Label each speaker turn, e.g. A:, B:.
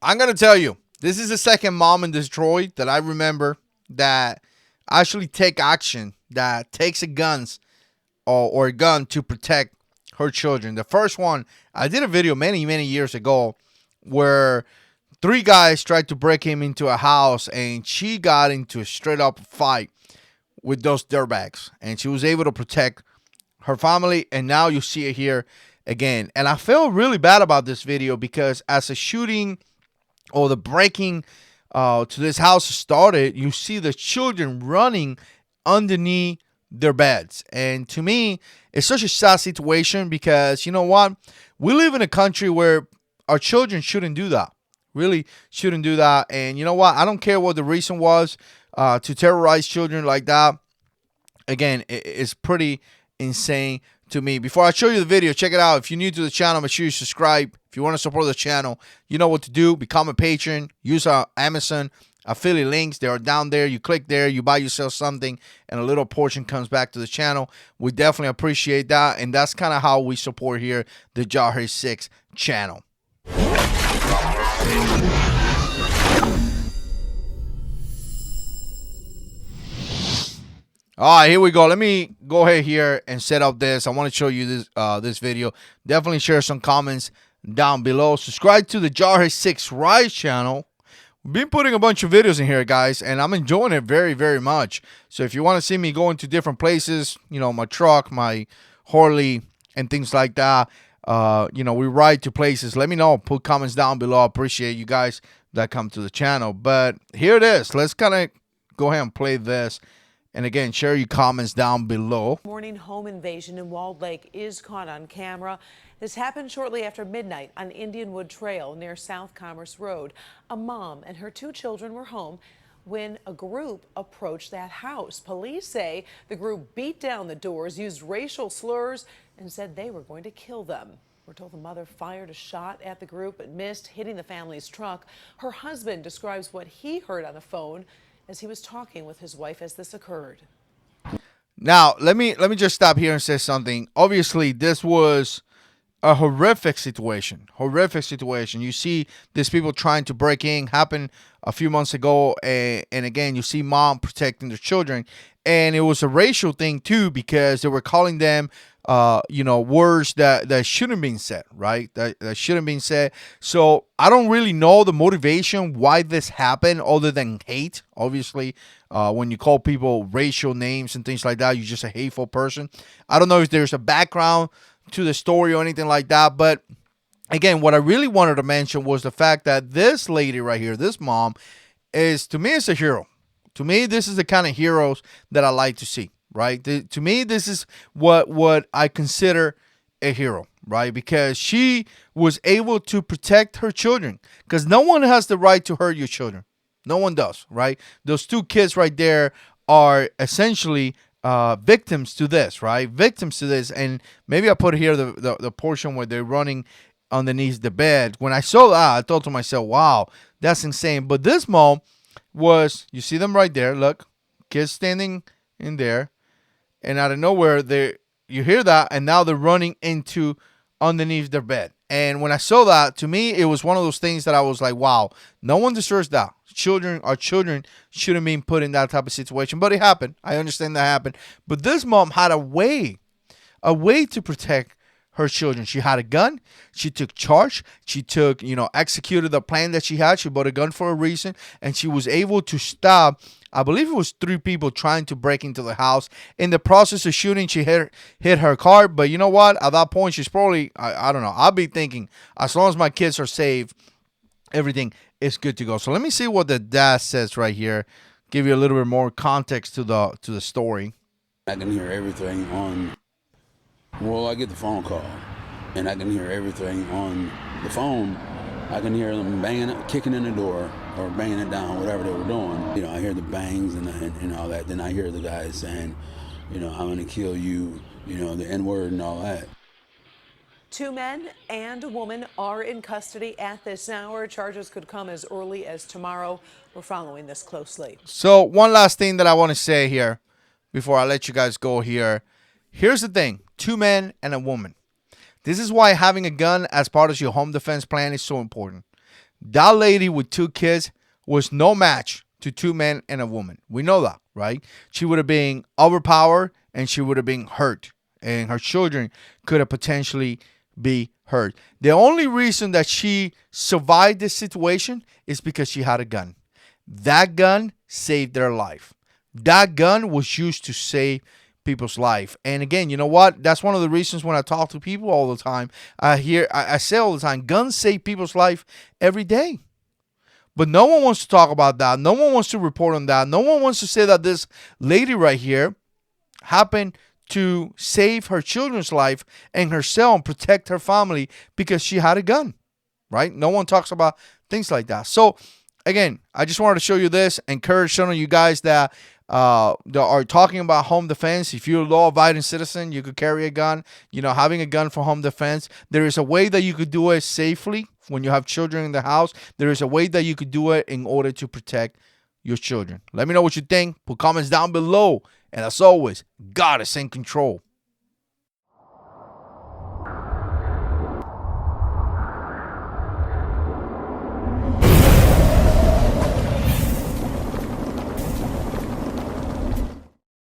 A: I'm going to tell you, this is the second mom in Detroit that I remember that actually take action, that takes a guns or a gun to protect her children. The first one, I did a video many, many years ago where three guys tried to break him into a house and she got into a straight up fight with those dirtbags and she was able to protect her family. And now you see it here again. And I feel really bad about this video because as a shooting or the breaking to this house started, you see the children running underneath their beds. And to me, it's such a sad situation because you know what? We live in a country where our children shouldn't do that. Really shouldn't do that. And you know what? I don't care what the reason was to terrorize children like that. Again, it's pretty insane to me. Before I show you the video, check it out. If you're new to the channel, make sure you subscribe. If you want to support the channel, you know what to do. Become a patron. Use our Amazon affiliate links. They are down there. You click there, you buy yourself something, and a little portion comes back to the channel. We definitely appreciate that, and that's kind of how we support here the Jarhead 6 channel. All right, here we go. Let me go ahead here and set up this. I want to show you this video. Definitely share some comments down below. Subscribe to the Jarhead 6 Rise channel. We've been putting a bunch of videos in here, guys, and I'm enjoying it very, very much. So if you want to see me going to different places, you know, my truck, my Harley, and things like that, you know, we ride to places, let me know. Put comments down below. I appreciate you guys that come to the channel. But here it is. Let's kind of go ahead and play this. And again, share your comments down below.
B: Morning home invasion in Walled Lake is caught on camera. This happened shortly after midnight on Indianwood Trail near South Commerce Road. A mom and her two children were home when a group approached that house. Police say the group beat down the doors, used racial slurs, and said they were going to kill them. We're told the mother fired a shot at the group but missed, hitting the family's truck. Her husband describes what he heard on the phone as he was talking with his wife as this occurred.
A: Now, let me just stop here and say something. Obviously, this was a horrific situation. Horrific situation. You see these people trying to break in, happened a few months ago, and again, you see mom protecting their children. And it was a racial thing too because they were calling them you know, words that shouldn't be said, right? That shouldn't be said. So I don't really know the motivation why this happened other than hate. Obviously, when you call people racial names and things like that, you're just a hateful person. I don't know if there's a background to the story or anything like that. But again, what I really wanted to mention was the fact that this lady right here, this mom, is, to me, is a hero. To me, this is the kind of heroes that I like to see, right? To me, this is what I consider a hero, right? Because she was able to protect her children. Because no one has the right to hurt your children. No one does, right? Those two kids right there are essentially victims to this, right? Victims to this. And maybe I put here the portion where they're running underneath the bed. When I saw that, I thought to myself, wow, that's insane. But this mom was, you see them right there, look, kids standing in there, and out of nowhere you hear that, and now they're running into underneath their bed. And when I saw that, to me, it was one of those things that I was like, wow, no one deserves that. Our children shouldn't be put in that type of situation. But it happened. I understand that happened. But this mom had a way to protect her children. She had a gun. She took charge. She took, you know, executed the plan that she had. She bought a gun for a reason, and she was able to stop, I believe it was 3 people trying to break into the house. In the process of shooting, she hit her car. But you know what? At that point, she's probably, I don't know. I'll be thinking, as long as my kids are safe, everything is good to go. So let me see what the dad says right here. Give you a little bit more context to the story.
C: I can hear everything on, well, I get the phone call, and I can hear everything on the phone. I can hear them banging, kicking in the door, or banging it down, whatever they were doing. You know, I hear the bangs and all that. Then I hear the guys saying, you know, I'm going to kill you, you know, the N-word and all that.
B: 2 men and a woman are in custody at this hour. Charges could come as early as tomorrow. We're following this closely.
A: So one last thing that I want to say here before I let you guys go here. Here's the thing. 2 men and a woman. This is why having a gun as part of your home defense plan is so important. That lady with 2 kids was no match to 2 men and a woman. We know that, right? She would have been overpowered and she would have been hurt. And her children could have potentially be hurt. The only reason that she survived this situation is because she had a gun. That gun saved their life. That gun was used to save people's life. And again, you know what? That's one of the reasons when I talk to people all the time, I say all the time, guns save people's life every day. But no one wants to talk about that. No one wants to report on that. No one wants to say that this lady right here happened to save her children's life and herself and protect her family because she had a gun, right? No one talks about things like that. So again, I just wanted to show you this, encourage some of you guys that are talking about home defense. If you're a law-abiding citizen, you could carry a gun. You know, having a gun for home defense. There is a way that you could do it safely when you have children in the house. There is a way that you could do it in order to protect your children. Let me know what you think. Put comments down below. And as always, God is in control.